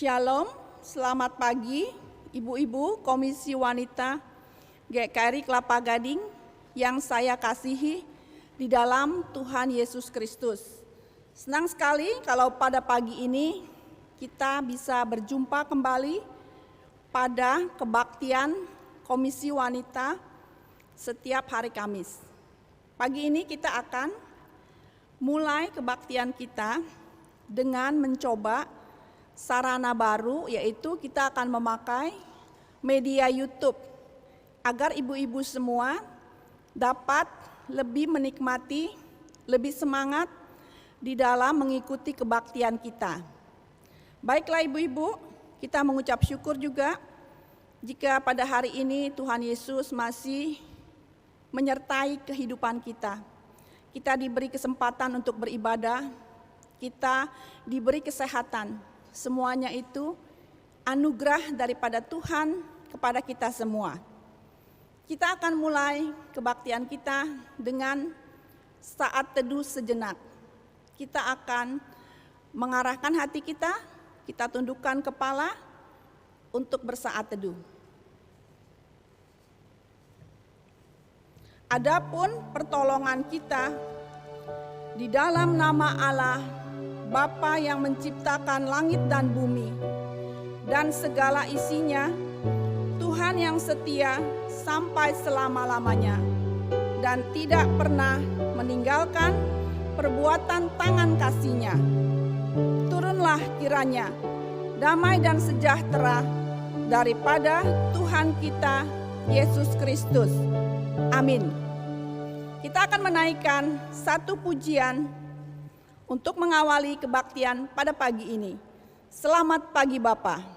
Shalom, selamat pagi Ibu-Ibu Komisi Wanita GKRI Kelapa Gading yang saya kasihi di dalam Tuhan Yesus Kristus. Senang sekali kalau pada pagi ini kita bisa berjumpa kembali pada kebaktian Komisi Wanita setiap hari Kamis. Pagi ini kita akan mulai kebaktian kita dengan mencoba sarana baru, yaitu kita akan memakai media YouTube agar ibu-ibu semua dapat lebih menikmati, lebih semangat di dalam mengikuti kebaktian kita. Baiklah ibu-ibu, kita mengucap syukur juga jika pada hari ini Tuhan Yesus masih menyertai kehidupan kita. Kita diberi kesempatan untuk beribadah, kita diberi kesehatan. Semuanya itu anugerah daripada Tuhan kepada kita semua. Kita akan mulai kebaktian kita dengan saat teduh sejenak. Kita akan mengarahkan hati kita tundukkan kepala untuk bersaat teduh. Adapun pertolongan kita di dalam nama Allah, Bapa yang menciptakan langit dan bumi dan segala isinya, Tuhan yang setia sampai selama-lamanya dan tidak pernah meninggalkan perbuatan tangan kasih-Nya. Turunlah kiranya damai dan sejahtera daripada Tuhan kita Yesus Kristus. Amin. Kita akan menaikkan satu pujian untuk mengawali kebaktian pada pagi ini. Selamat pagi Bapak.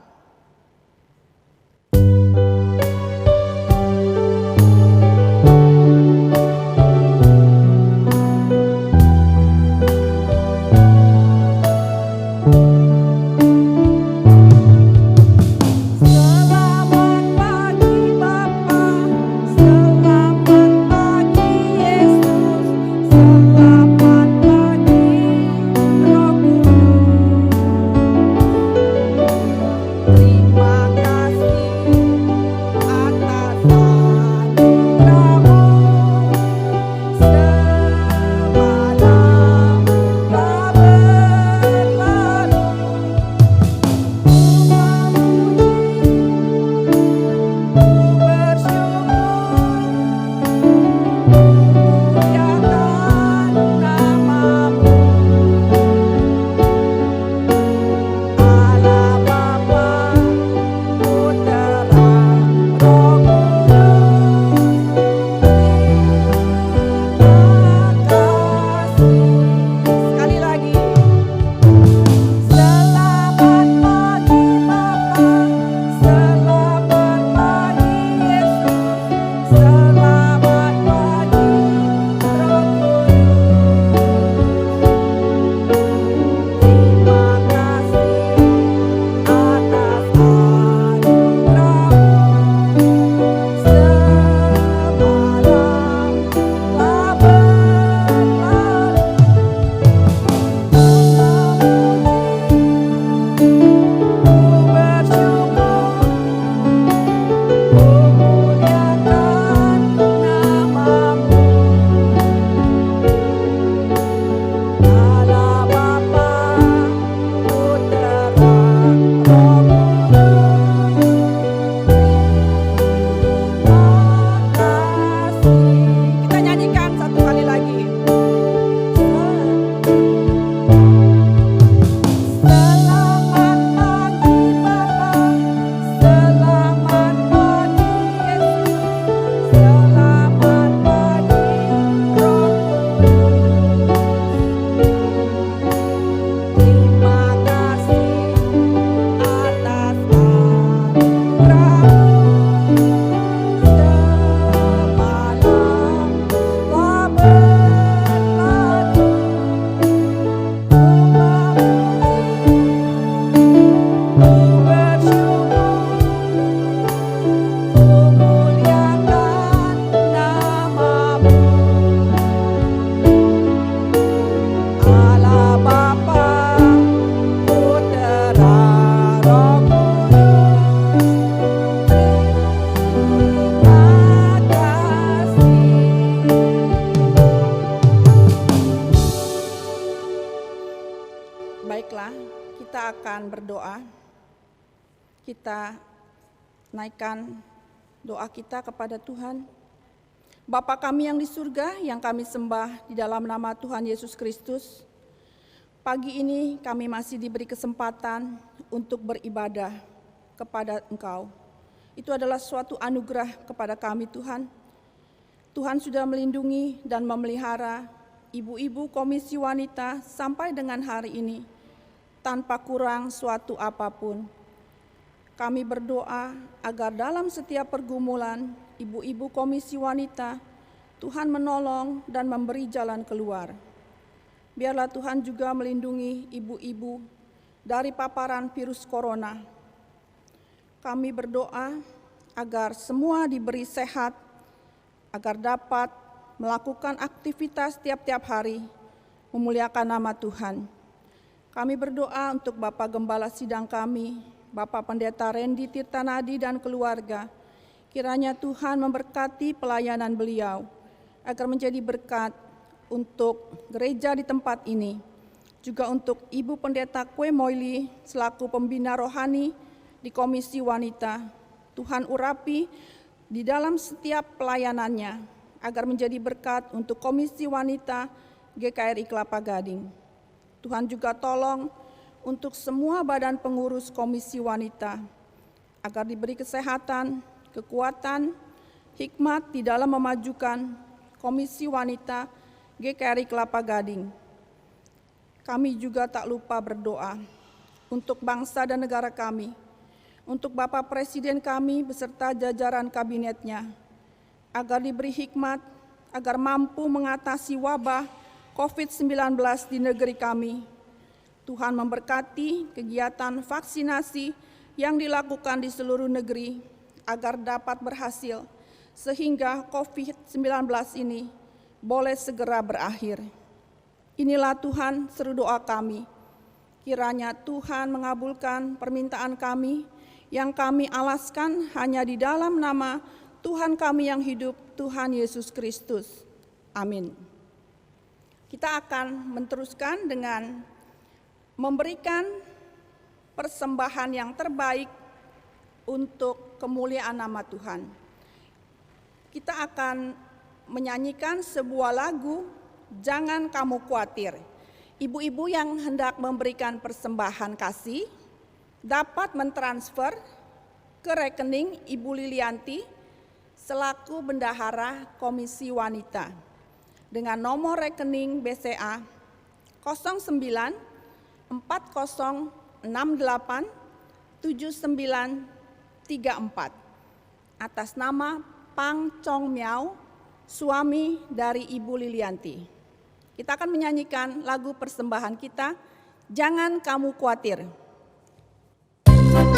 Kita naikkan doa kita kepada Tuhan. Bapa kami yang di surga, yang kami sembah di dalam nama Tuhan Yesus Kristus, pagi ini kami masih diberi kesempatan untuk beribadah kepada Engkau. Itu adalah suatu anugerah kepada kami, Tuhan. Tuhan sudah melindungi dan memelihara ibu-ibu Komisi Wanita sampai dengan hari ini, tanpa kurang suatu apapun. Kami berdoa agar dalam setiap pergumulan ibu-ibu Komisi Wanita, Tuhan menolong dan memberi jalan keluar. Biarlah Tuhan juga melindungi ibu-ibu dari paparan virus corona. Kami berdoa agar semua diberi sehat, agar dapat melakukan aktivitas tiap-tiap hari, memuliakan nama Tuhan. Kami berdoa untuk Bapak Gembala Sidang kami, Bapak Pendeta Randy Tirtanadi dan keluarga. Kiranya Tuhan memberkati pelayanan beliau, agar menjadi berkat untuk gereja di tempat ini. Juga untuk Ibu Pendeta Kue Moili selaku pembina rohani di Komisi Wanita. Tuhan urapi di dalam setiap pelayanannya, agar menjadi berkat untuk Komisi Wanita GKRI Kelapa Gading. Tuhan juga tolong untuk semua badan pengurus Komisi Wanita, agar diberi kesehatan, kekuatan, hikmat di dalam memajukan Komisi Wanita GKRI Kelapa Gading. Kami juga tak lupa berdoa untuk bangsa dan negara kami, untuk Bapak Presiden kami beserta jajaran kabinetnya, agar diberi hikmat, agar mampu mengatasi wabah COVID-19 di negeri kami. Tuhan memberkati kegiatan vaksinasi yang dilakukan di seluruh negeri agar dapat berhasil, sehingga COVID-19 ini boleh segera berakhir. Inilah Tuhan seru doa kami. Kiranya Tuhan mengabulkan permintaan kami yang kami alaskan hanya di dalam nama Tuhan kami yang hidup, Tuhan Yesus Kristus. Amin. Kita akan meneruskan dengan memberikan persembahan yang terbaik untuk kemuliaan nama Tuhan. Kita akan menyanyikan sebuah lagu, Jangan Kamu Khawatir. Ibu-ibu yang hendak memberikan persembahan kasih dapat mentransfer ke rekening Ibu Lilianti selaku Bendahara Komisi Wanita dengan nomor rekening BCA 09 4068 7934 atas nama Pang Chong Miao, suami dari Ibu Lilianti. Kita akan menyanyikan lagu persembahan kita, Jangan Kamu Khawatir. Jangan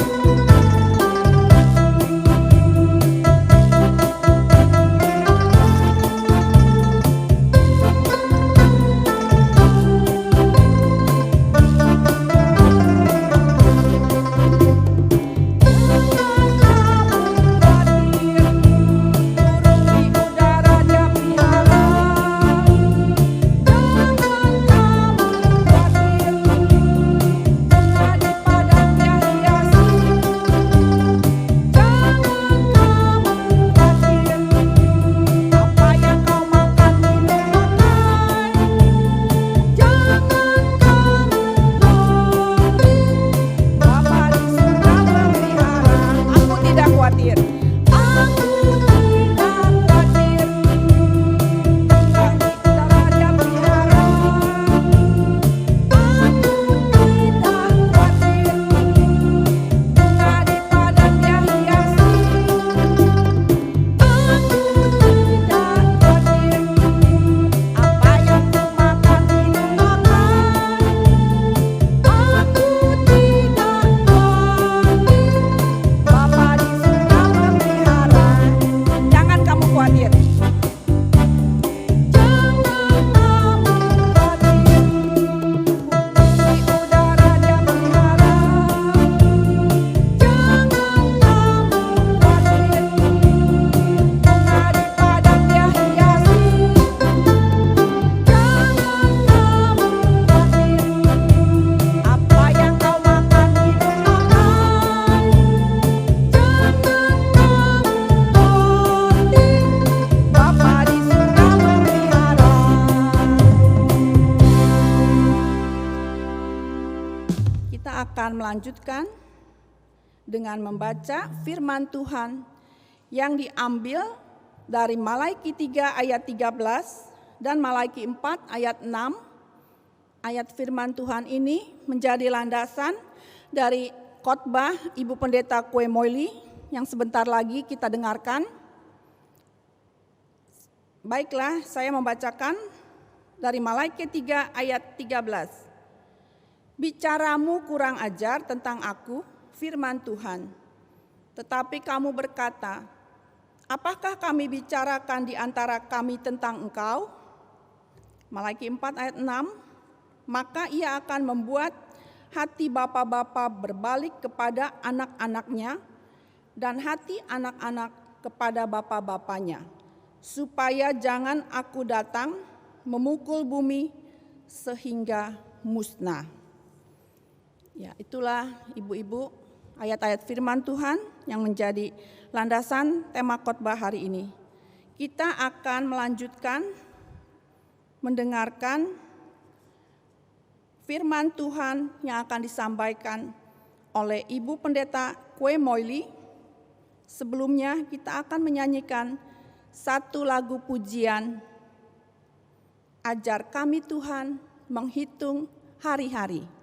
melanjutkan dengan membaca firman Tuhan yang diambil dari Malaiki 3 ayat 13 dan Malaiki 4 ayat 6. Ayat firman Tuhan ini menjadi landasan dari khotbah Ibu Pendeta Kue Moili yang sebentar lagi kita dengarkan. Baiklah, saya membacakan dari Malaiki 3 ayat 13. Bicaramu kurang ajar tentang aku, firman Tuhan. Tetapi kamu berkata, apakah kami bicarakan di antara kami tentang engkau? Malaiki 4 ayat 6. Maka ia akan membuat hati bapa-bapa berbalik kepada anak-anaknya dan hati anak-anak kepada bapa-bapanya, supaya jangan aku datang memukul bumi sehingga musnah. Ya, itulah ibu-ibu ayat-ayat firman Tuhan yang menjadi landasan tema khotbah hari ini. Kita akan melanjutkan mendengarkan firman Tuhan yang akan disampaikan oleh Ibu Pendeta Kue Moili. Sebelumnya kita akan menyanyikan satu lagu pujian, Ajar Kami Tuhan Menghitung Hari-hari.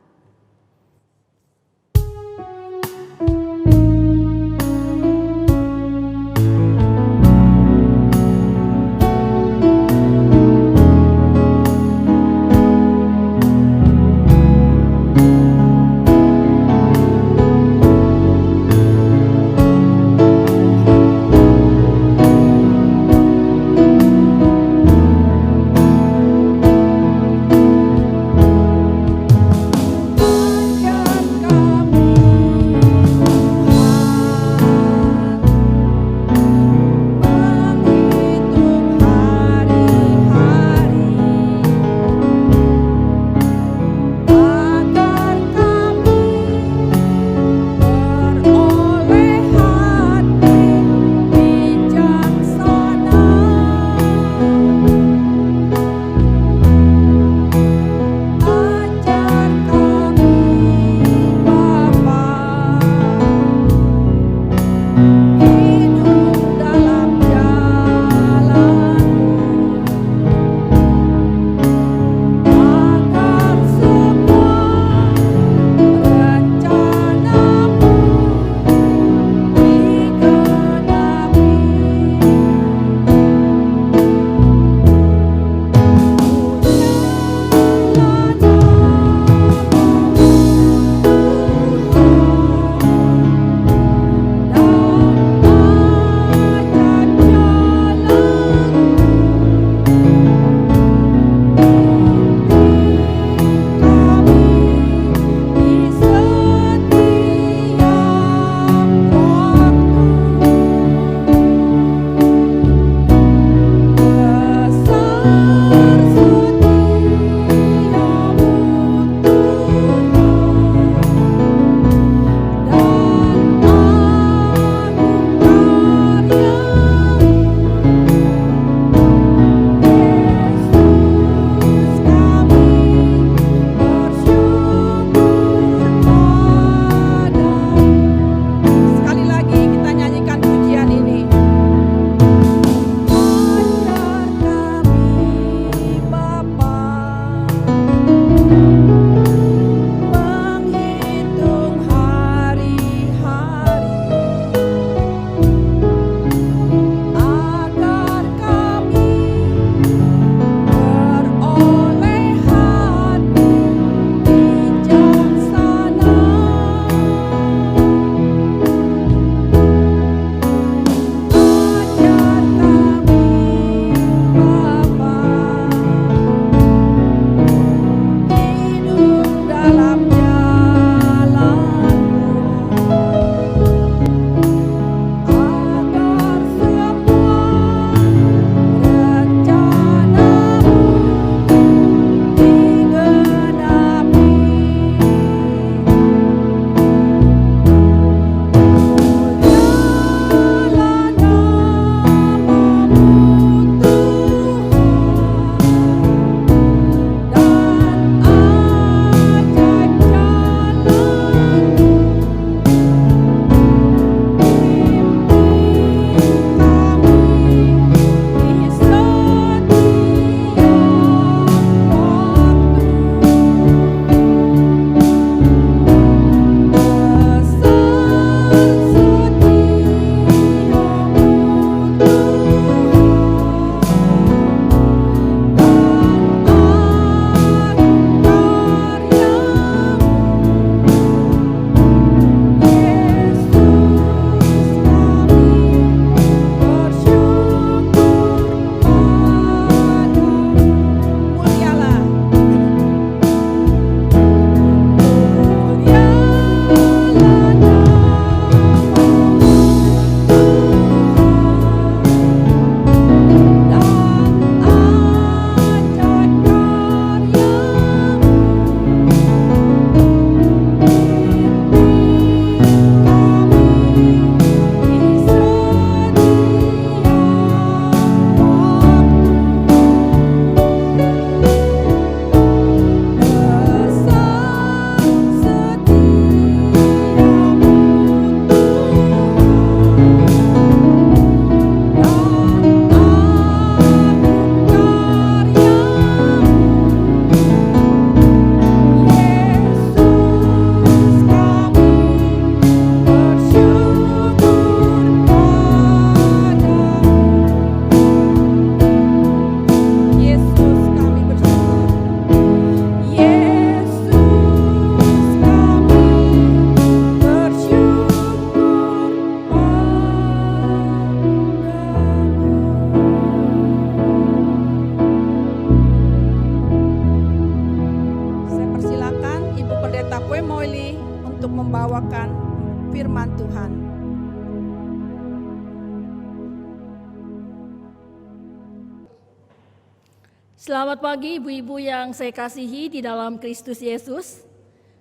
Selamat pagi ibu-ibu yang saya kasihi di dalam Kristus Yesus.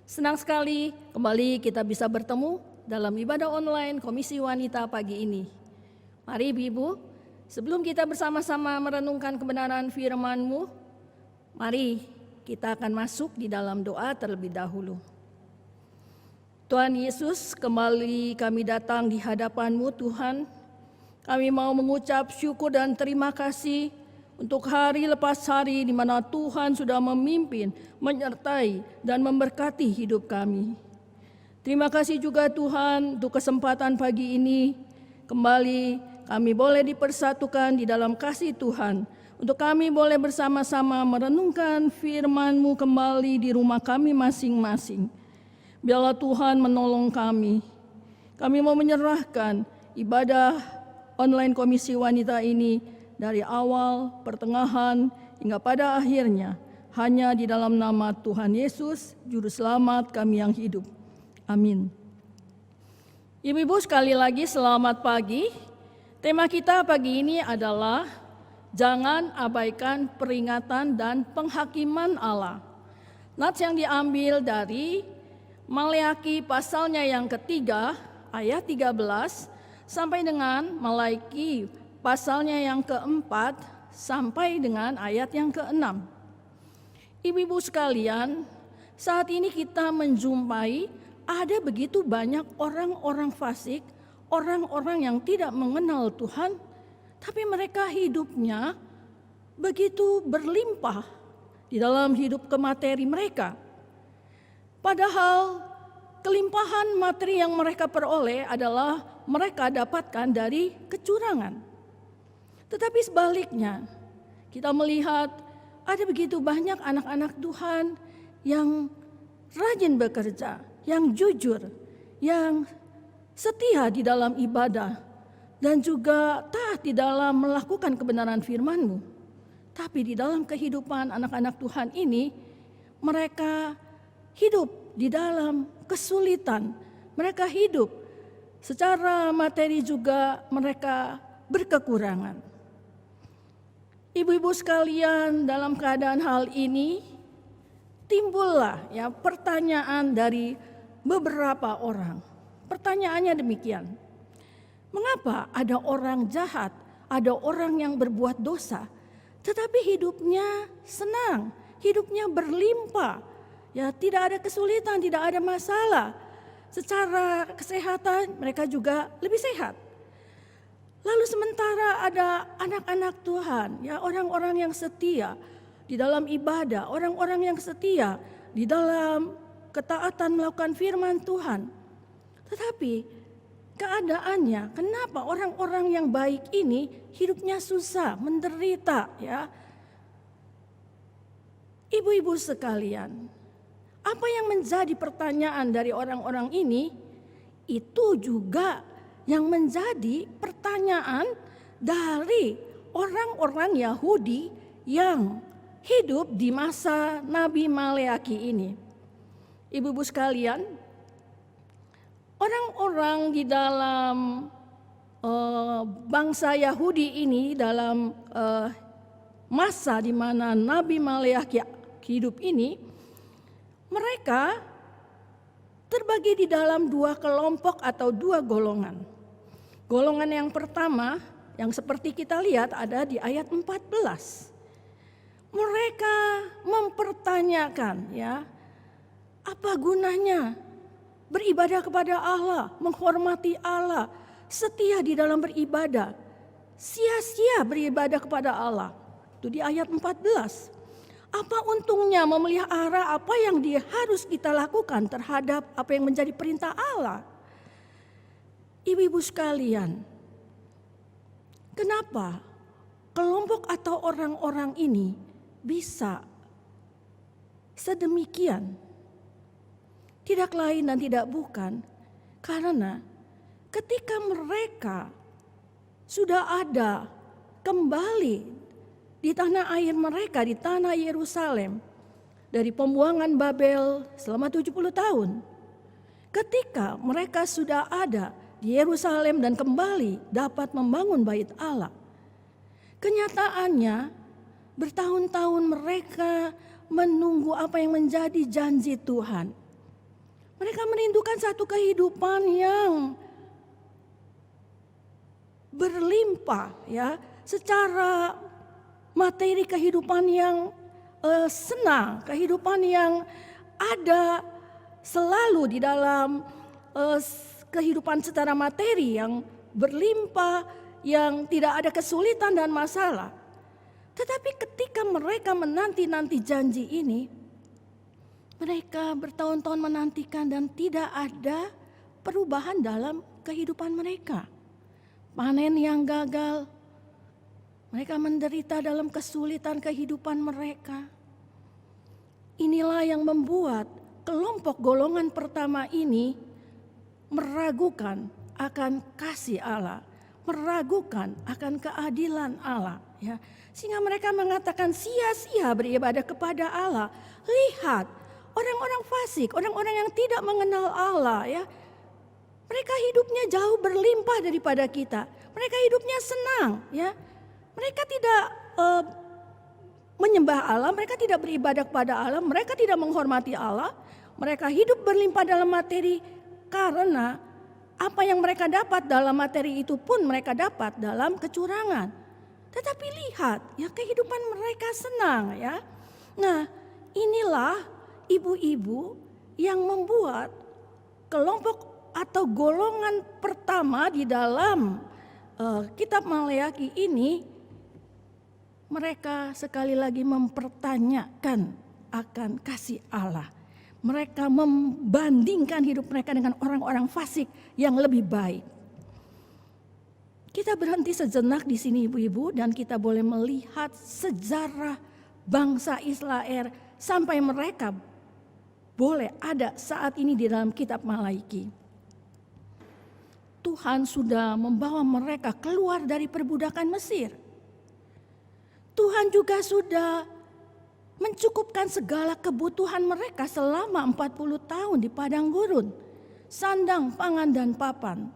Senang sekali kembali kita bisa bertemu dalam ibadah online Komisi Wanita pagi ini. Mari ibu-ibu, sebelum kita bersama-sama merenungkan kebenaran firman-Mu, mari kita akan masuk di dalam doa terlebih dahulu. Tuhan Yesus, kembali kami datang di hadapan-Mu Tuhan. Kami mau mengucap syukur dan terima kasih untuk hari lepas hari di mana Tuhan sudah memimpin, menyertai, dan memberkati hidup kami. Terima kasih juga Tuhan untuk kesempatan pagi ini. Kembali kami boleh dipersatukan di dalam kasih Tuhan. Untuk kami boleh bersama-sama merenungkan firman-Mu kembali di rumah kami masing-masing. Biarlah Tuhan menolong kami. Kami mau menyerahkan ibadah online Komisi Wanita ini dari awal, pertengahan, hingga pada akhirnya, hanya di dalam nama Tuhan Yesus, Juru Selamat kami yang hidup. Amin. Ibu-ibu sekali lagi selamat pagi. Tema kita pagi ini adalah jangan abaikan peringatan dan penghakiman Allah. Nats yang diambil dari Maleaki pasalnya yang ketiga, ayat 13, sampai dengan Maleaki pasalnya yang keempat sampai dengan ayat yang keenam. Ibu-ibu sekalian, saat ini kita menjumpai ada begitu banyak orang-orang fasik, orang-orang yang tidak mengenal Tuhan, tapi mereka hidupnya begitu berlimpah di dalam hidup kemateri mereka. Padahal kelimpahan materi yang mereka peroleh adalah mereka dapatkan dari kecurangan. Tetapi sebaliknya, kita melihat ada begitu banyak anak-anak Tuhan yang rajin bekerja, yang jujur, yang setia di dalam ibadah, dan juga taat di dalam melakukan kebenaran firman-Mu. Tapi di dalam kehidupan anak-anak Tuhan ini, mereka hidup di dalam kesulitan. Mereka hidup secara materi juga mereka berkekurangan. Ibu-ibu sekalian, dalam keadaan hal ini timbullah pertanyaan dari beberapa orang. Pertanyaannya demikian. Mengapa ada orang jahat, ada orang yang berbuat dosa, tetapi hidupnya senang, hidupnya berlimpah, tidak ada kesulitan, tidak ada masalah. Secara kesehatan mereka juga lebih sehat. Lalu sementara ada anak-anak Tuhan, orang-orang yang setia di dalam ibadah, orang-orang yang setia di dalam ketaatan melakukan firman Tuhan. Tetapi keadaannya, kenapa orang-orang yang baik ini hidupnya susah, menderita, Ibu-ibu sekalian, apa yang menjadi pertanyaan dari orang-orang ini, itu juga yang menjadi pertanyaan dari orang-orang Yahudi yang hidup di masa Nabi Maleaki ini. Ibu-ibu sekalian, orang-orang di dalam bangsa Yahudi ini dalam masa di mana Nabi Maleaki hidup ini, mereka terbagi di dalam dua kelompok atau dua golongan. Golongan yang pertama yang seperti kita lihat ada di ayat 14. Mereka mempertanyakan apa gunanya beribadah kepada Allah, menghormati Allah, setia di dalam beribadah, sia-sia beribadah kepada Allah. Itu di ayat 14. Apa untungnya memelihara apa yang harus kita lakukan terhadap apa yang menjadi perintah Allah? Ibu-ibu sekalian, kenapa kelompok atau orang-orang ini bisa sedemikian? Tidak lain dan tidak bukan karena ketika mereka sudah ada kembali di tanah air mereka, di tanah Yerusalem, dari pembuangan Babel selama 70 tahun. Ketika mereka sudah ada di Yerusalem dan kembali dapat membangun bait Allah, kenyataannya bertahun-tahun mereka menunggu apa yang menjadi janji Tuhan. Mereka merindukan satu kehidupan yang berlimpah, ya, secara materi, kehidupan yang senang, kehidupan yang ada selalu di dalam kehidupan secara materi yang berlimpah, yang tidak ada kesulitan dan masalah. Tetapi ketika mereka menanti-nanti janji ini, mereka bertahun-tahun menantikan dan tidak ada perubahan dalam kehidupan mereka. Panen yang gagal, mereka menderita dalam kesulitan kehidupan mereka. Inilah yang membuat kelompok golongan pertama ini meragukan akan kasih Allah, meragukan akan keadilan Allah, ya. Sehingga mereka mengatakan sia-sia beribadah kepada Allah. Lihat, orang-orang fasik, orang-orang yang tidak mengenal Allah, ya. Mereka hidupnya jauh berlimpah daripada kita. Mereka hidupnya senang, ya. Mereka tidak menyembah Allah, mereka tidak beribadah kepada Allah, mereka tidak menghormati Allah. Mereka hidup berlimpah dalam materi karena apa yang mereka dapat dalam materi itu pun mereka dapat dalam kecurangan. Tetapi lihat, ya, kehidupan mereka senang, ya. Nah, inilah ibu-ibu yang membuat kelompok atau golongan pertama di dalam kitab Maleakhi ini, mereka sekali lagi mempertanyakan akan kasih Allah. Mereka membandingkan hidup mereka dengan orang-orang fasik yang lebih baik. Kita berhenti sejenak di sini ibu-ibu dan kita boleh melihat sejarah bangsa Israel sampai mereka boleh ada saat ini di dalam kitab Maleakhi. Tuhan sudah membawa mereka keluar dari perbudakan Mesir. Tuhan juga sudah mencukupkan segala kebutuhan mereka selama 40 tahun di padang gurun, sandang, pangan, dan papan.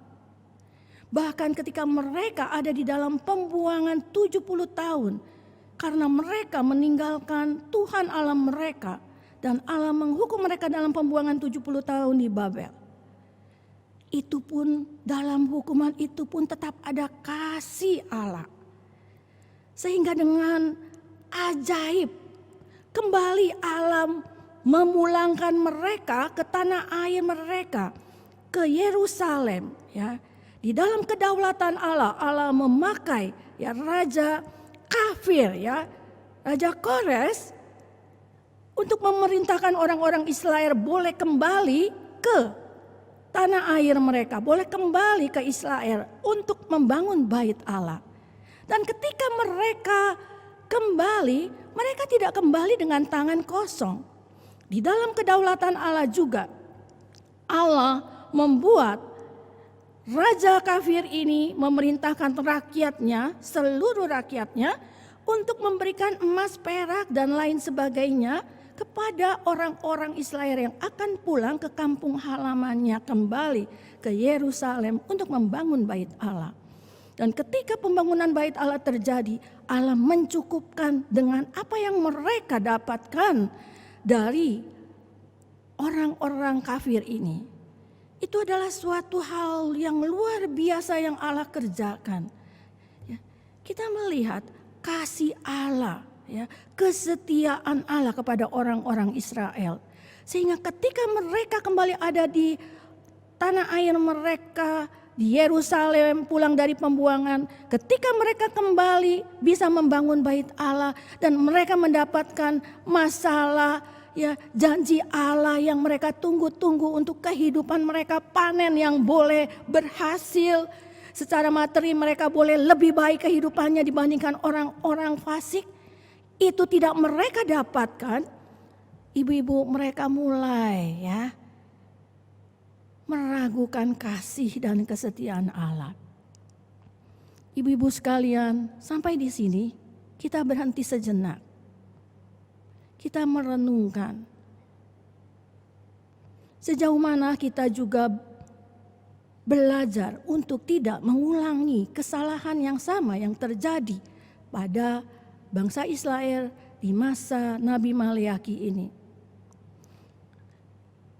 Bahkan ketika mereka ada di dalam pembuangan 70 tahun, karena mereka meninggalkan Tuhan Allah mereka, dan Allah menghukum mereka dalam pembuangan 70 tahun di Babel. Itu pun dalam hukuman itu pun tetap ada kasih Allah. Sehingga dengan ajaib kembali Allah memulangkan mereka ke tanah air mereka, ke Yerusalem, ya. Di dalam kedaulatan Allah, Allah memakai, ya, raja kafir, ya, Raja Kores, untuk memerintahkan orang-orang Israel boleh kembali ke tanah air mereka, boleh kembali ke Israel untuk membangun bait Allah. Dan ketika mereka kembali, mereka tidak kembali dengan tangan kosong. Di dalam kedaulatan Allah juga, Allah membuat raja kafir ini memerintahkan rakyatnya, seluruh rakyatnya, untuk memberikan emas, perak, dan lain sebagainya kepada orang-orang Israel yang akan pulang ke kampung halamannya, kembali ke Yerusalem untuk membangun bait Allah. Dan ketika pembangunan bait Allah terjadi, Allah mencukupkan dengan apa yang mereka dapatkan dari orang-orang kafir ini. Itu adalah suatu hal yang luar biasa yang Allah kerjakan. Ya, kita melihat kasih Allah, ya, kesetiaan Allah kepada orang-orang Israel. Sehingga ketika mereka kembali ada di tanah air mereka, di Yerusalem pulang dari pembuangan, ketika mereka kembali bisa membangun bait Allah dan mereka mendapatkan masalah, ya, janji Allah yang mereka tunggu-tunggu untuk kehidupan mereka, panen yang boleh berhasil. Secara materi mereka boleh lebih baik kehidupannya dibandingkan orang-orang fasik. Itu tidak mereka dapatkan. Ibu-ibu mereka mulai, ya, meragukan kasih dan kesetiaan Allah. Ibu-ibu sekalian, sampai di sini kita berhenti sejenak. Kita merenungkan sejauh mana kita juga belajar untuk tidak mengulangi kesalahan yang sama yang terjadi pada bangsa Israel di masa Nabi Maleaki ini.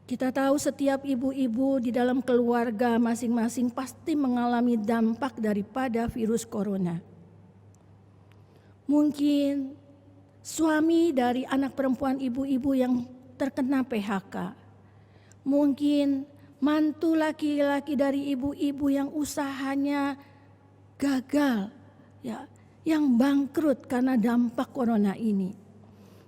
Kita tahu setiap ibu-ibu di dalam keluarga masing-masing pasti mengalami dampak daripada virus corona. Mungkin suami dari anak perempuan ibu-ibu yang terkena PHK. Mungkin mantu laki-laki dari ibu-ibu yang usahanya gagal, ya, yang bangkrut karena dampak corona ini.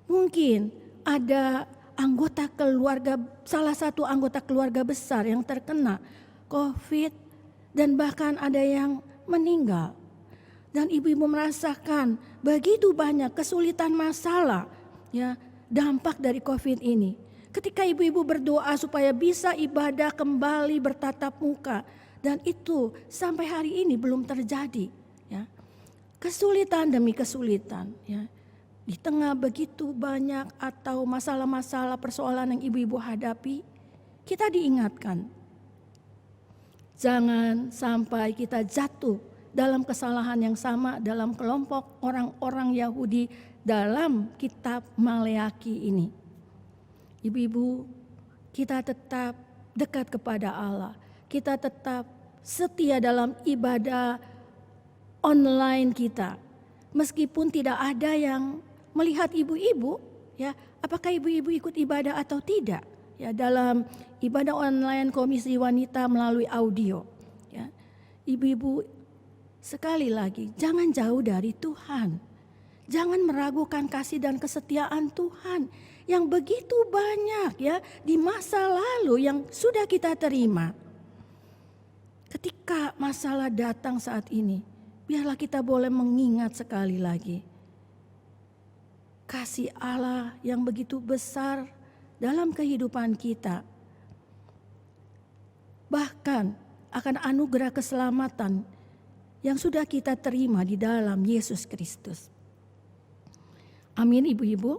Mungkin ada anggota keluarga, salah satu anggota keluarga besar yang terkena COVID dan bahkan ada yang meninggal. Dan ibu-ibu merasakan begitu banyak kesulitan masalah, ya, dampak dari COVID ini. Ketika ibu-ibu berdoa supaya bisa ibadah kembali bertatap muka, dan itu sampai hari ini belum terjadi, ya. Kesulitan demi kesulitan, ya. Di tengah begitu banyak atau masalah-masalah persoalan yang ibu-ibu hadapi, kita diingatkan, jangan sampai kita jatuh dalam kesalahan yang sama dalam kelompok orang-orang Yahudi dalam kitab Maleaki ini. Ibu-ibu, kita tetap dekat kepada Allah. Kita tetap setia dalam ibadah online kita. Meskipun tidak ada yang melihat ibu-ibu, ya, apakah ibu-ibu ikut ibadah atau tidak, ya, dalam ibadah online Komisi Wanita melalui audio, ya. Ibu-ibu, sekali lagi, jangan jauh dari Tuhan. Jangan meragukan kasih dan kesetiaan Tuhan yang begitu banyak, ya, di masa lalu yang sudah kita terima. Ketika masalah datang saat ini, biarlah kita boleh mengingat sekali lagi kasih Allah yang begitu besar dalam kehidupan kita. Bahkan akan anugerah keselamatan yang sudah kita terima di dalam Yesus Kristus. Amin, ibu-ibu.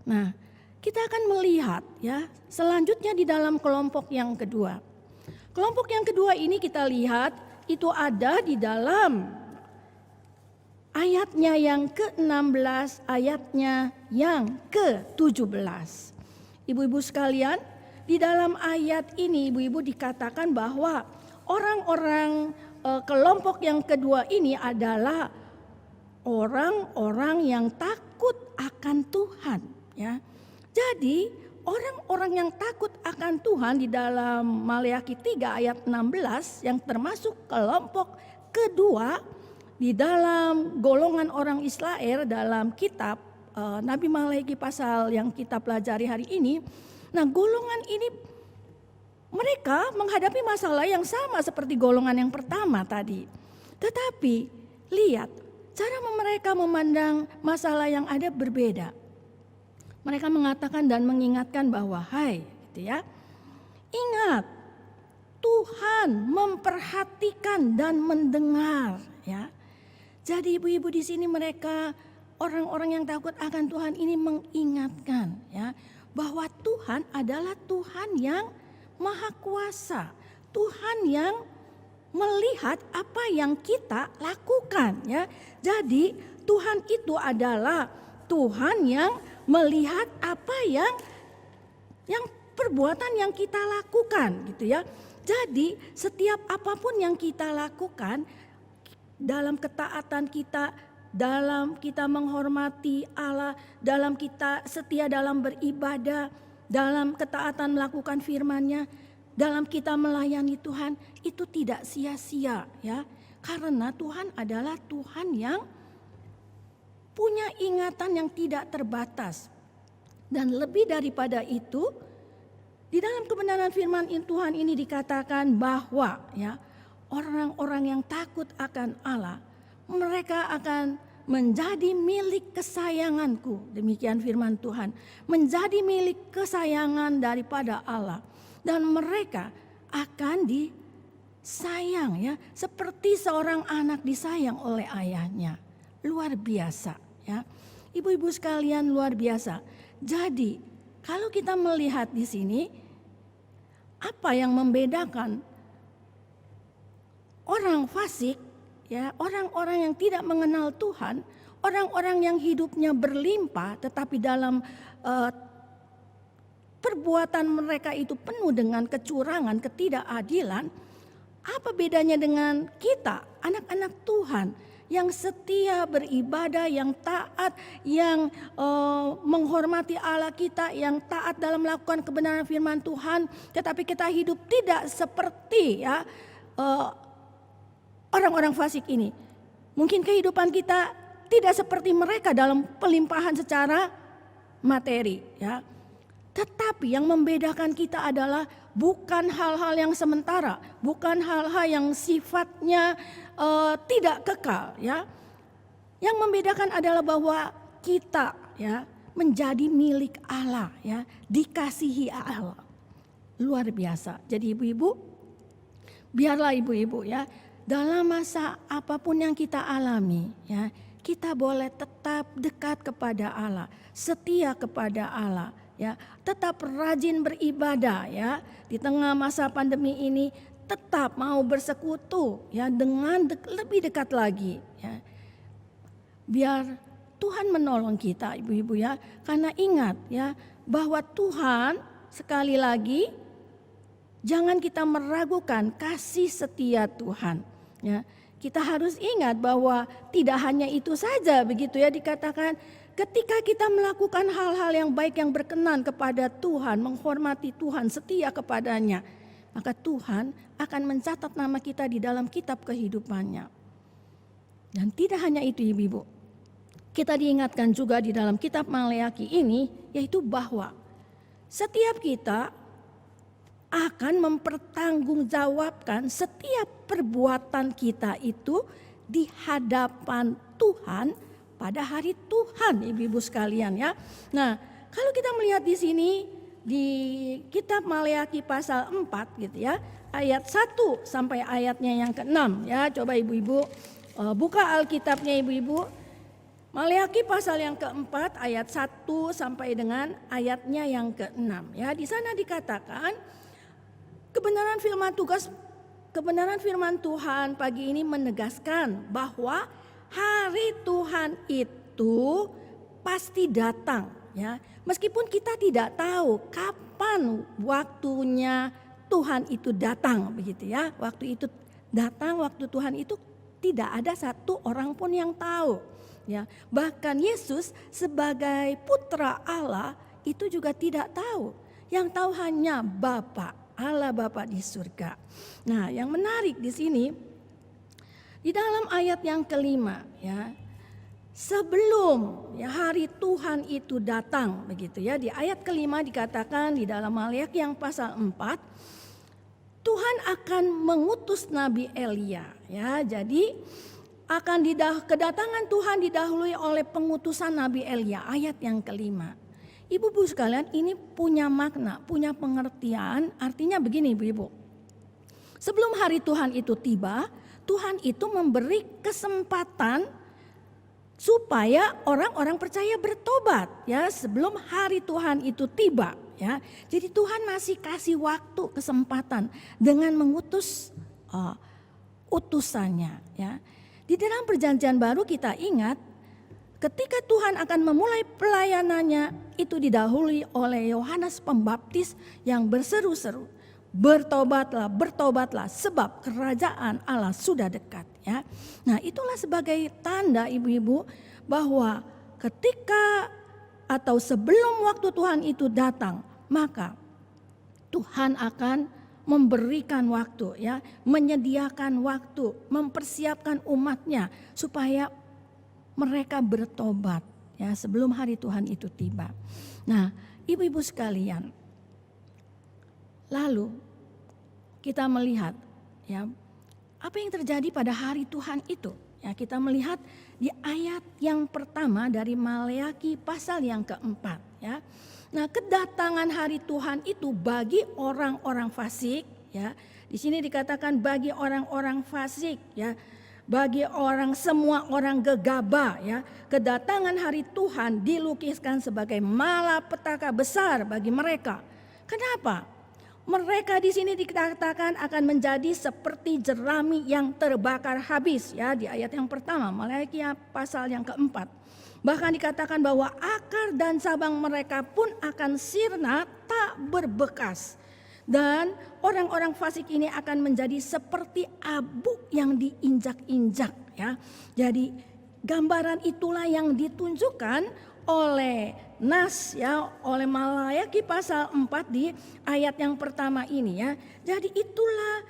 Nah, kita akan melihat, ya, selanjutnya di dalam kelompok yang kedua. Kelompok yang kedua ini kita lihat itu ada di dalam ayatnya yang ke-16, ayatnya yang ke-17. Ibu-ibu sekalian, di dalam ayat ini ibu-ibu dikatakan bahwa orang-orang kelompok yang kedua ini adalah orang-orang yang takut akan Tuhan, ya. Jadi orang-orang yang takut akan Tuhan di dalam Maleaki 3 ayat 16 yang termasuk kelompok kedua di dalam golongan orang Israel dalam kitab Nabi Maleaki pasal yang kita pelajari hari ini. Nah, golongan ini mereka menghadapi masalah yang sama seperti golongan yang pertama tadi. Tetapi lihat, cara mereka memandang masalah yang ada berbeda. Mereka mengatakan dan mengingatkan bahwa, hai, gitu ya, ingat, Tuhan memperhatikan dan mendengar, ya. Jadi ibu-ibu di sini mereka orang-orang yang takut akan Tuhan ini mengingatkan, ya, bahwa Tuhan adalah Tuhan yang Maha Kuasa, Tuhan yang melihat apa yang kita lakukan, ya. Jadi Tuhan itu adalah Tuhan yang melihat apa yang perbuatan yang kita lakukan, gitu ya. Jadi setiap apapun yang kita lakukan dalam ketaatan kita, dalam kita menghormati Allah, dalam kita setia dalam beribadah, dalam ketaatan melakukan firman-Nya, dalam kita melayani Tuhan, itu tidak sia-sia, ya. Karena Tuhan adalah Tuhan yang punya ingatan yang tidak terbatas. Dan lebih daripada itu, di dalam kebenaran firman Tuhan ini dikatakan bahwa, ya, orang-orang yang takut akan Allah, mereka akan menjadi milik kesayanganku. Demikian firman Tuhan. Menjadi milik kesayangan daripada Allah. Dan mereka akan disayang, ya, seperti seorang anak disayang oleh ayahnya. Luar biasa, ya. Ibu-ibu sekalian, luar biasa. Jadi, kalau kita melihat di sini, apa yang membedakan orang fasik, ya, orang-orang yang tidak mengenal Tuhan, orang-orang yang hidupnya berlimpah tetapi dalam perbuatan mereka itu penuh dengan kecurangan, ketidakadilan, apa bedanya dengan kita, anak-anak Tuhan yang setia beribadah, yang taat, yang menghormati Allah kita, yang taat dalam melakukan kebenaran firman Tuhan, tetapi kita hidup tidak seperti orang-orang fasik ini. Mungkin kehidupan kita tidak seperti mereka dalam pelimpahan secara materi, ya. Tetapi yang membedakan kita adalah bukan hal-hal yang sementara, bukan hal-hal yang sifatnya tidak kekal, ya. Yang membedakan adalah bahwa kita, ya, menjadi milik Allah, ya, dikasihi Allah. Luar biasa. Jadi ibu-ibu, biarlah ibu-ibu, ya, dalam masa apapun yang kita alami, ya, kita boleh tetap dekat kepada Allah, setia kepada Allah, ya, tetap rajin beribadah, ya, di tengah masa pandemi ini tetap mau bersekutu, ya, dengan lebih dekat lagi, ya. Biar Tuhan menolong kita, ibu-ibu, ya, karena ingat, ya, bahwa Tuhan, sekali lagi jangan kita meragukan kasih setia Tuhan, ya. Kita harus ingat bahwa tidak hanya itu saja, begitu, ya, dikatakan ketika kita melakukan hal-hal yang baik yang berkenan kepada Tuhan, menghormati Tuhan, setia kepadanya, maka Tuhan akan mencatat nama kita di dalam kitab kehidupannya. Dan tidak hanya itu, ibu-ibu, kita diingatkan juga di dalam kitab Maleakhi ini, yaitu bahwa setiap kita akan mempertanggungjawabkan setiap perbuatan kita itu di hadapan Tuhan pada hari Tuhan, ibu-ibu sekalian, ya. Nah, kalau kita melihat di sini di kitab Maleakhi pasal 4 gitu, ya, ayat 1 sampai ayatnya yang ke-6, ya. Coba ibu-ibu buka Alkitabnya, ibu-ibu. Maleakhi pasal yang ke-4 ayat 1 sampai dengan ayatnya yang ke-6, ya. Di sana dikatakan kebenaran firman Tuhan pagi ini menegaskan bahwa hari Tuhan itu pasti datang, ya. Meskipun kita tidak tahu kapan waktunya Tuhan itu datang, begitu, ya. Waktu itu datang, waktu Tuhan itu tidak ada satu orang pun yang tahu, ya. Bahkan Yesus sebagai putra Allah itu juga tidak tahu. Yang tahu hanya Bapa, Allah Bapa di surga. Nah, yang menarik di sini di dalam ayat yang kelima, ya, sebelum, ya, hari Tuhan itu datang, begitu, ya, di ayat kelima dikatakan di dalam Maleakhi yang pasal 4, Tuhan akan mengutus Nabi Elia, ya. Jadi kedatangan Tuhan didahului oleh pengutusan Nabi Elia, ayat yang kelima. Ibu-ibu sekalian, ini punya makna, punya pengertian, artinya begini, ibu-ibu. Sebelum hari Tuhan itu tiba, Tuhan itu memberi kesempatan supaya orang-orang percaya bertobat, ya, sebelum hari Tuhan itu tiba, ya. Jadi Tuhan masih kasih waktu, kesempatan dengan mengutus utusannya, ya. Di dalam perjanjian baru kita ingat ketika Tuhan akan memulai pelayanannya itu didahului oleh Yohanes Pembaptis yang berseru-seru, bertobatlah, bertobatlah sebab kerajaan Allah sudah dekat, ya. Nah, itulah sebagai tanda, ibu-ibu, bahwa ketika atau sebelum waktu Tuhan itu datang, maka Tuhan akan memberikan waktu, ya, menyediakan waktu, mempersiapkan umatnya supaya mereka bertobat, ya, sebelum hari Tuhan itu tiba. Nah, ibu-ibu sekalian, lalu kita melihat, ya, apa yang terjadi pada hari Tuhan itu. Ya, kita melihat di ayat yang pertama dari Maleakhi pasal yang keempat, ya. Nah, kedatangan hari Tuhan itu bagi orang-orang fasik, ya. Di sini dikatakan bagi orang-orang fasik, ya. Bagi semua orang gegabah, ya, kedatangan hari Tuhan dilukiskan sebagai malapetaka besar bagi mereka. Kenapa? Mereka di sini dikatakan akan menjadi seperti jerami yang terbakar habis, ya, di ayat yang pertama, Maleakhi pasal yang keempat. Bahkan dikatakan bahwa akar dan cabang mereka pun akan sirna tak berbekas. Dan orang-orang fasik ini akan menjadi seperti abu yang diinjak-injak, ya. Jadi gambaran itulah yang ditunjukkan oleh Nas, ya, oleh Maleakhi pasal 4 di ayat yang pertama ini, ya. Jadi itulah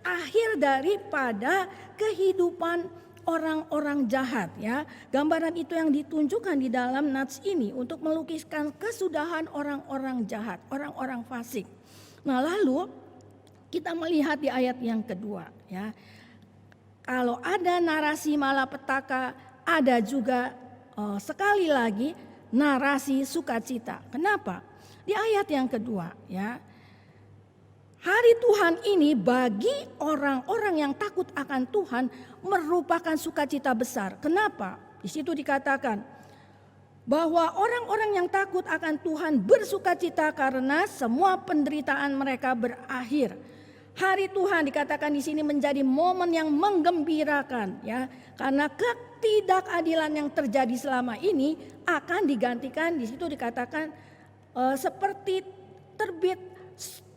akhir daripada kehidupan orang-orang jahat, ya. Gambaran itu yang ditunjukkan di dalam Nas ini untuk melukiskan kesudahan orang-orang jahat, orang-orang fasik. Nah, lalu kita melihat di ayat yang kedua, ya. Kalau ada narasi malapetaka, ada juga sekali lagi narasi sukacita. Kenapa? Di ayat yang kedua, ya. Hari Tuhan ini bagi orang-orang yang takut akan Tuhan merupakan sukacita besar. Kenapa? Di situ dikatakan bahwa orang-orang yang takut akan Tuhan bersukacita karena semua penderitaan mereka berakhir. Hari Tuhan dikatakan di sini menjadi momen yang menggembirakan, ya, karena ketidakadilan yang terjadi selama ini akan digantikan. Di situ dikatakan seperti terbit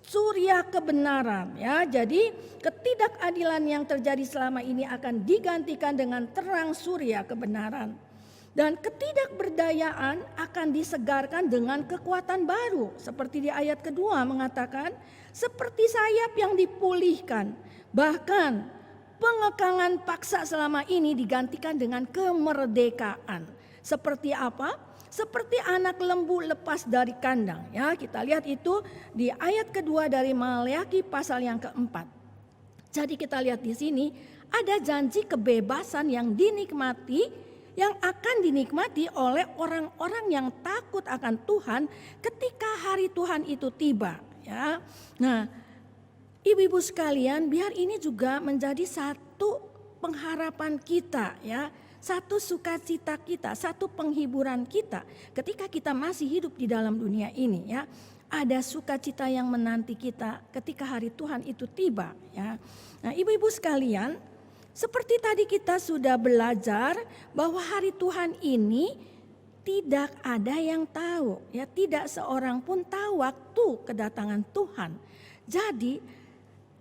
surya kebenaran, ya. Jadi ketidakadilan yang terjadi selama ini akan digantikan dengan terang surya kebenaran. Dan ketidakberdayaan akan disegarkan dengan kekuatan baru. Seperti di ayat kedua mengatakan, seperti sayap yang dipulihkan. Bahkan pengekangan paksa selama ini digantikan dengan kemerdekaan. Seperti apa? Seperti anak lembu lepas dari kandang. Ya, kita lihat itu di ayat kedua dari Maleakhi pasal yang keempat. Jadi kita lihat di sini ada janji kebebasan yang dinikmati, yang akan dinikmati oleh orang-orang yang takut akan Tuhan ketika hari Tuhan itu tiba, ya. Nah, ibu-ibu sekalian, biar ini juga menjadi satu pengharapan kita, ya, satu sukacita kita, satu penghiburan kita ketika kita masih hidup di dalam dunia ini, ya. Ada sukacita yang menanti kita ketika hari Tuhan itu tiba, ya. Nah, ibu-ibu sekalian, seperti tadi kita sudah belajar bahwa hari Tuhan ini tidak ada yang tahu, ya, tidak seorang pun tahu waktu kedatangan Tuhan. Jadi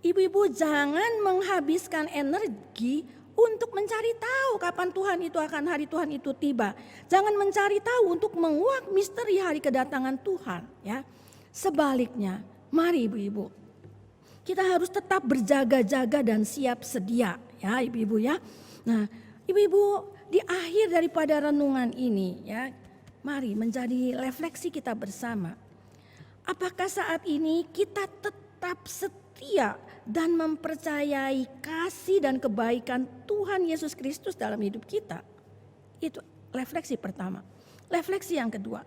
ibu-ibu jangan menghabiskan energi untuk mencari tahu kapan Tuhan itu akan hari Tuhan itu tiba. Jangan mencari tahu untuk menguak misteri hari kedatangan Tuhan, ya. Sebaliknya, mari ibu-ibu, kita harus tetap berjaga-jaga dan siap sedia, ya ibu-ibu, ya. Nah, ibu-ibu, di akhir daripada renungan ini, ya, mari menjadi refleksi kita bersama. Apakah saat ini kita tetap setia dan mempercayai kasih dan kebaikan Tuhan Yesus Kristus dalam hidup kita? Itu refleksi pertama. Refleksi yang kedua,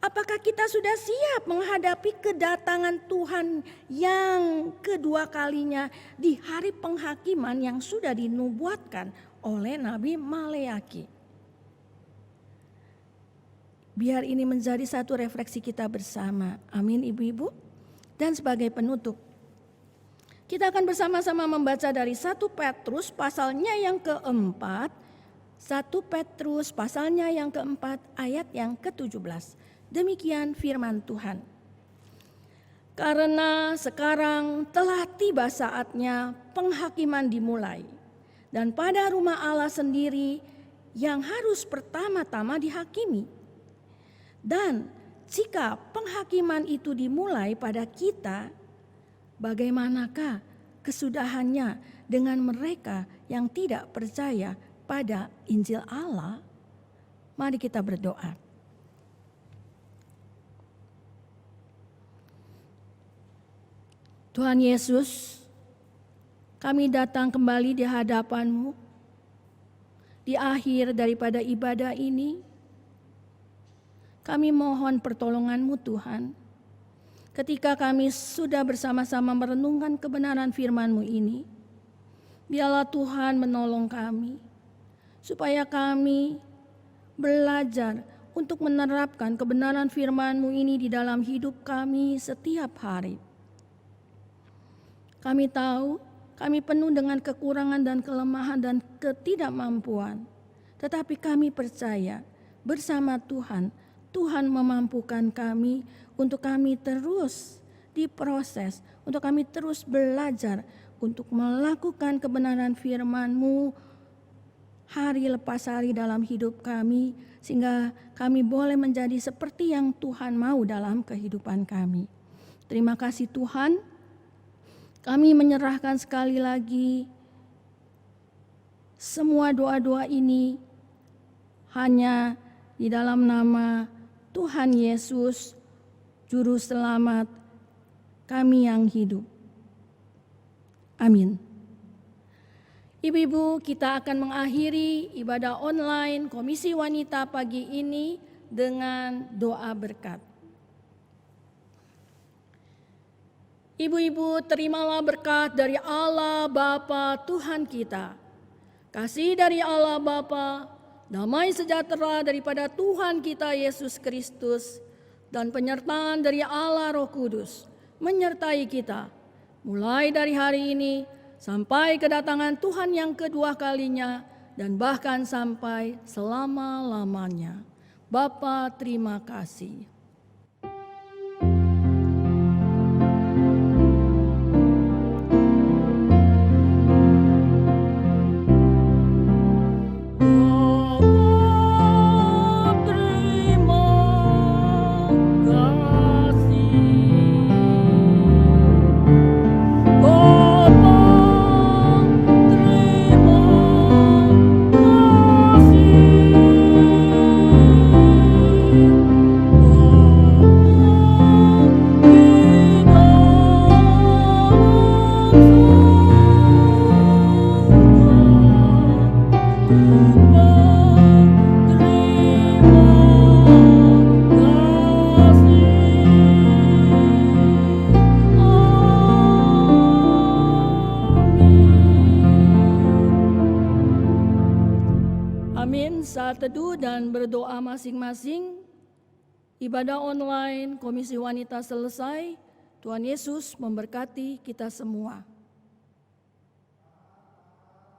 apakah kita sudah siap menghadapi kedatangan Tuhan yang kedua kalinya di hari penghakiman yang sudah dinubuatkan oleh Nabi Maleakhi? Biar ini menjadi satu refleksi kita bersama. Amin ibu-ibu. Dan sebagai penutup, kita akan bersama-sama membaca dari 1 Petrus pasalnya yang keempat. 1 Petrus pasalnya yang keempat ayat yang ke-17. Demikian firman Tuhan. Karena sekarang telah tiba saatnya penghakiman dimulai. Dan pada rumah Allah sendiri yang harus pertama-tama dihakimi. Dan jika penghakiman itu dimulai pada kita, bagaimanakah kesudahannya dengan mereka yang tidak percaya pada Injil Allah? Mari kita berdoa. Tuhan Yesus, kami datang kembali di hadapan-Mu di akhir daripada ibadah ini. Kami mohon pertolongan-Mu Tuhan. Ketika kami sudah bersama-sama merenungkan kebenaran firman-Mu ini, biarlah Tuhan menolong kami, supaya kami belajar untuk menerapkan kebenaran firman-Mu ini di dalam hidup kami setiap hari. Kami tahu kami penuh dengan kekurangan dan kelemahan dan ketidakmampuan. Tetapi kami percaya bersama Tuhan, Tuhan memampukan kami untuk kami terus diproses, untuk kami terus belajar, untuk melakukan kebenaran firman-Mu hari lepas hari dalam hidup kami, sehingga kami boleh menjadi seperti yang Tuhan mau dalam kehidupan kami. Terima kasih Tuhan, kami menyerahkan sekali lagi semua doa-doa ini hanya di dalam nama Tuhan Yesus, Juru Selamat kami yang hidup. Amin. Ibu-ibu, kita akan mengakhiri ibadah online Komisi Wanita pagi ini dengan doa berkat. Ibu-ibu, terimalah berkat dari Allah Bapa Tuhan kita. Kasih dari Allah Bapa, damai sejahtera daripada Tuhan kita Yesus Kristus, dan penyertaan dari Allah Roh Kudus menyertai kita mulai dari hari ini sampai kedatangan Tuhan yang kedua kalinya dan bahkan sampai selama-lamanya. Bapa, terima kasih. Amin. Saat teduh dan berdoa masing-masing. Ibadah online Komisi Wanita selesai. Tuhan Yesus memberkati kita semua.